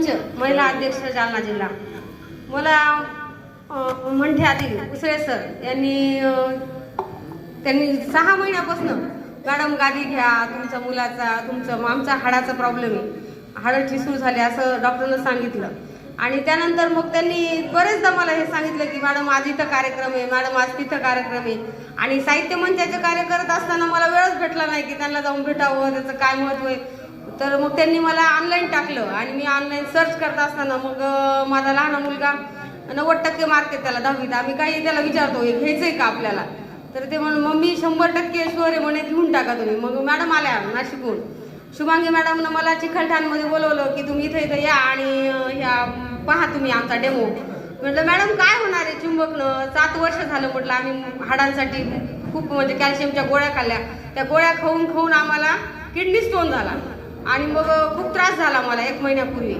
मंच महिला अध्यक्ष जालना जिल्हा. मला म्हणते आधी उसळे सर त्यांनी 6 महिन्यापासून मॅडम गादी घ्या, तुमच्या मुलाचा आमचा हाडाचा प्रॉब्लेम आहे, हाडं ठिसूळ झाले असं डॉक्टरनं सांगितलं. आणि त्यानंतर मग त्यांनी बरेचदा मला हे सांगितलं की मॅडम आज इथं कार्यक्रम आहे, मॅडम आज तिथं कार्यक्रम आहे. आणि साहित्य मंचाचे कार्य करत असताना मला वेळच भेटला नाही की त्यांना जाऊन भेटावं, त्याचं काय महत्त्व आहे. तर मग त्यांनी मला ऑनलाईन टाकलं आणि मी ऑनलाईन सर्च करत असताना मग माझा लहान मुलगा 90% मार्क आहे त्याला 10वीत. आम्ही काही त्याला विचारतो हे घ्यायचं आहे का आपल्याला, तर ते म्हणून मम्मी 100% शुअर आहे म्हणे, घेऊन टाका तुम्ही. मग मॅडम आल्या नाशिकहून, शुभांगी मॅडमनं मला चिखलठाणमध्ये बोलवलं की तुम्ही इथं या आणि ह्या पहा तुम्ही आमचा डेमो. म्हटलं मॅडम काय होणार आहे चुंबकनं, 7 वर्ष झालं म्हटलं आम्ही हाडांसाठी खूप म्हणजे कॅल्शियमच्या गोळ्या खाल्ल्या, त्या गोळ्या खाऊन आम्हाला किडनी स्टोन झाला आणि मग खूप त्रास झाला मला 1 महिन्यापूर्वी.